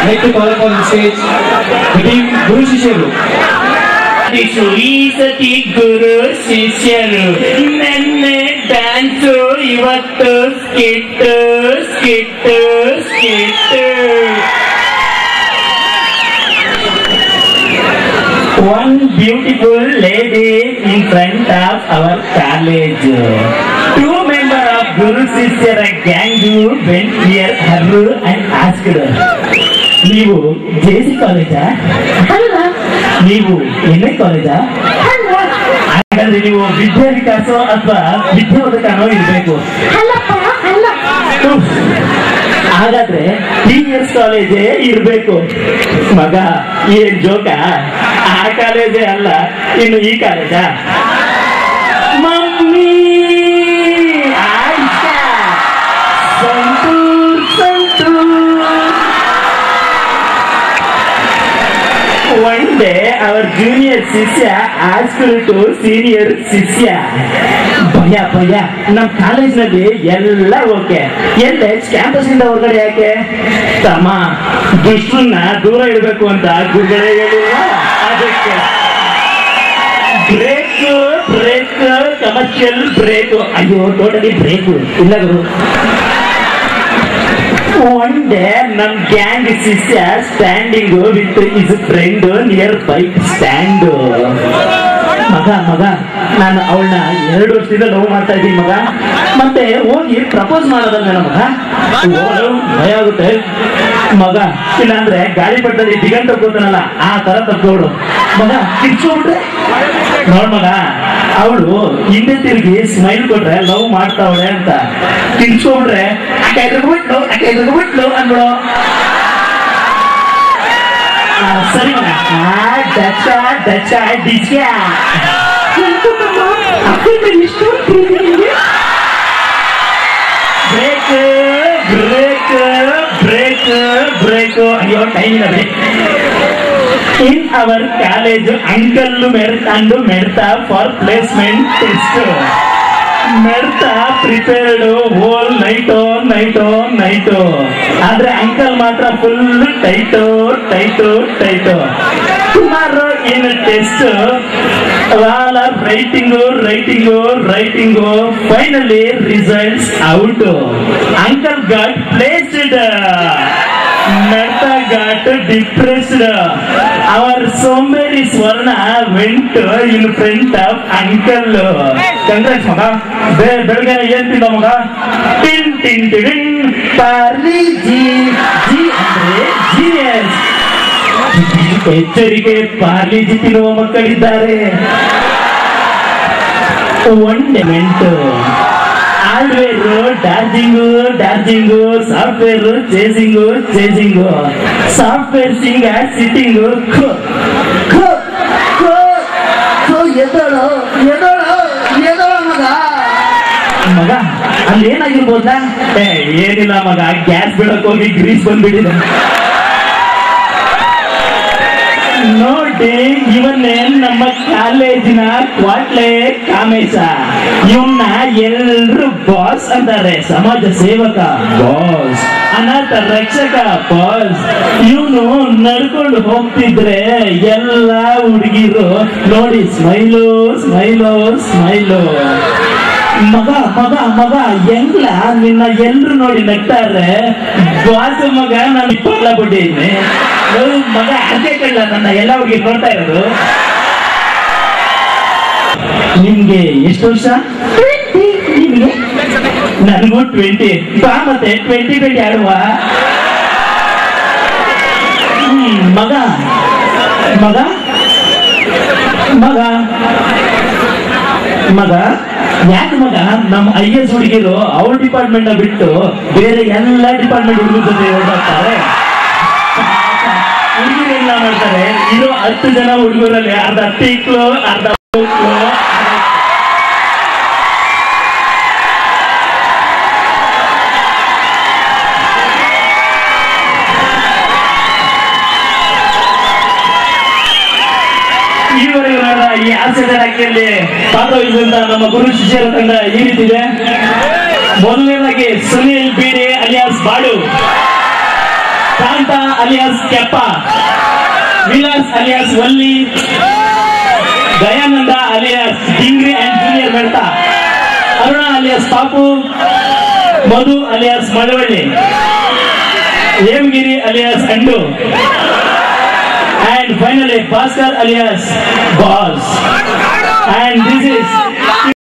like to call upon the stage the team Guru Shishyaru. ಸತಿ ಗುರು ಶಿಷ್ಯರು ನನ್ನ dance ಇವತ್ತು skit skit skit. One beautiful lady in front of our college. Two members of Guru Shishya gang went near her and asked her, ನೀವು JC ಕಾಲೇಜಾ? ಅಲ್ಲ. ನೀವು MA ಕಾಲೇಜಾ? ಅಲ್ಲ. ಹಾಗಾದ್ರೆ ನೀವು ವಿದ್ಯಾ ವಿಕಾಸ ಅಥವಾ ವಿದ್ಯಾವರ್ಧಕನೋ ಇರಬೇಕು. ಅಲ್ಲಪ್ಪ ಅಲ್ಲ. ಹಾಗಾದ್ರೆ TS ಕಾಲೇಜೇ ಇರಬೇಕು. ಮಗ ಏನ್ ಜೋಕ? ಆ ಕಾಲೇಜೇ ಅಲ್ಲ, ಇನ್ನು ಈ ಕಾಲೇಜಾ? ಮಮ್ಮಿ ಆಯ್ತಾ santoor santoor. One day our junior Shishya asked to senior Shishya, ಭಯ ನಮ್ಮ ಕಾಲೇಜ್ ನಲ್ಲಿ ಎಲ್ಲ ಓಕೆ, ಎಲ್ಲೇ ಕ್ಯಾಂಪಸ್ ಇಂದ ಹೊರಗಡೆ ಯಾಕೆ? ತಮ್ಮ ದುಷ್ಟನ್ನ ದೂರ ಇಡಬೇಕು ಅಂತ ಗುರುಗಳೇ ಹೇಳಿಲ್ವಾ? ಅದಕ್ಕೆ ಬ್ರೇಕ್ ಬ್ರೇಕ್ ಕಮರ್ಷಿಯಲ್ ಬ್ರೇಕ್. ಅಯ್ಯೋ ಟೋಟಲಿ ಬ್ರೇಕ್ ಇಲ್ಲ ಗುರು. One day ನಮ್ಮ ಗ್ಯಾಂಗ್ ಶಿಷ್ಯ standing with is friend near bike stand. ಮಗ ನಾನು ಅವಳನ್ನ 2 ವರ್ಷದಿಂದ ಲವ್ ಮಾಡ್ತಾ ಇದ್ದೀನಿ ಮಗ, ಮತ್ತೆ ಹೋಗಿ ಪ್ರಪೋಸ್ ಮಾಡೋದಲ್ಲ ಮಗ. ಭಯ ಆಗುತ್ತೆ ಮಗ, ಇಲ್ಲಾಂದ್ರೆ ಗಾಳಿ ಪಟ್ಟದಲ್ಲಿ ದಿಗಂತ ತಗೋತಾನಲ್ಲ ಆ ತರ ತಗೋಡು ಮಗ. ಕಿರ್ಚೋಬಿಟ್ರೆ ನೋಡ್ ಮಗ, ಅವಳು ಹಿಂದೆ ತಿರುಗಿ ಸ್ಮೈಲ್ ಕೊಟ್ರೆ ಲವ್ ಮಾಡ್ತಾವಳೆ ಅಂತ, ಕಿರ್ಚೋಬಿಟ್ರೆ ಬಿಟ್ಲು ಅನ್ಬಿಡೋ. ಸರಿ ಮಗ, ಬ್ರೇಕ್ ಬ್ರೇಕ್ ಬ್ರೇಕ್ ಬ್ರೇಕ್. ಅಯ್ಯೋ ಟೈಮ್ ಇಲ್ಲ break. In our college, uncle Merta for placement test. Merta prepared whole night. ಆದ್ರೆ ಅಂಕಲ್ ಮಾತ್ರ full tight. Tomorrow in test, all are writing. Finally results out. Uncle got placed. Merta got depressed. Our somberi Swarna went in front of uncle. Congrats ಮಗ. ಬೆಳಗ್ಗೆ ಏನ್ ತಿಂದ ಮಗ? Tin Parle G ಅಂದ್ರೆ genius. ಎಚ್ಚರಿಕೆ, Parle G ತಿನ್ನುವ ಮಕ್ಕಳಿದ್ದಾರೆ. ಒಂಡೆಮೆಂಟ್ hardware dodging, software chasing, software sitting. ಮಗ ಅಲ್ಲಿ ಏನಾಗಿರ್ಬೋದ? ಏನಿಲ್ಲ ಮಗ, ಗ್ಯಾಸ್ ಬಿಡಕ್ ಹೋಗಿ ಗ್ರೀಸ್ ಬಂದ್ಬಿಟ್ಟಿದೆ. ನೋಡಿ ಇವನ್ನೇ ನಮ್ಮ ಕಾಲೇಜಿನ ಕ್ವಾಟ್ಲೆ ಕಾಮೇಶ. ಇವನ್ನ ಎಲ್ರು ಬಾಸ್ ಅಂತಾರೆ. ಸಮಾಜ ಸೇವಕ ಬಾಸ್, ಅನಾಥ ರಕ್ಷಕ ಬಾಸ್. ಇವನು ನಡ್ಕೊಂಡು ಹೋಗ್ತಿದ್ರೆ ಎಲ್ಲ ಹುಡುಗಿರು ನೋಡಿ ಸ್ಮೈಲು. ಮಗ ಹೆಂಗ್ಲ ನಿನ್ನ ಎಲ್ರು ನೋಡಿ ನಗ್ತಾರೆ. ಬಾಸ್ ಮಗ ನಾನು ಇಪ್ಪಲ್ಲ ಬಿಟ್ಟಿದ್ದೀನಿ ಮಗ. ಅದೇ ಕಳ್ಳ ನನ್ನ ಎಲ್ಲ ಹುಡುಗಿ ನೋಡ್ತಾ ಇರೋದು. ನಿಮ್ಗೆ ಎಷ್ಟು ವರ್ಷ? ನಿಮ್ಗೆ? ನನಗೂ 20. ಬಾ ಮತ್ತೆ 20 ಆಡುವ. ಮಗ ಯಾಕೆ ಮಗ? ನಮ್ಮ IS ಹುಡುಗಿರು ಅವ್ರ ಡಿಪಾರ್ಟ್ಮೆಂಟ್ ಬಿಟ್ಟು ಬೇರೆ ಎಲ್ಲ ಡಿಪಾರ್ಟ್ಮೆಂಟ್ ಹುಡುಗರ ಜೊತೆ ಓಡಾಡ್ತಾರೆ. ಹುಡುಗರು ಎಲ್ಲ ಮಾಡ್ತಾರೆ. ಇರೋ 10 ಜನ ಹುಡುಗರಲ್ಲಿ ಅರ್ಧ ಟೀಕ್ಲು, ಅರ್ಧ ಈ ಆಸೆಯಲ್ಲಿ ಭಾಗವಹಿಸಿದಂತ ನಮ್ಮ ಗುರು ಶಿಷ್ಯರ ತಂಡ ಈ ರೀತಿದೆ. ಮೊದಲನೇದಾಗಿ Sunil BD alias Badu. Shanta alias Keppa, Vilas alias Valli, Dayananda alias Dingri and junior Medta, Aruna alias Papu, Madhu alias Malavalli, Hemagiri alias Andu, and finally Bhaskar alias Boss. And this is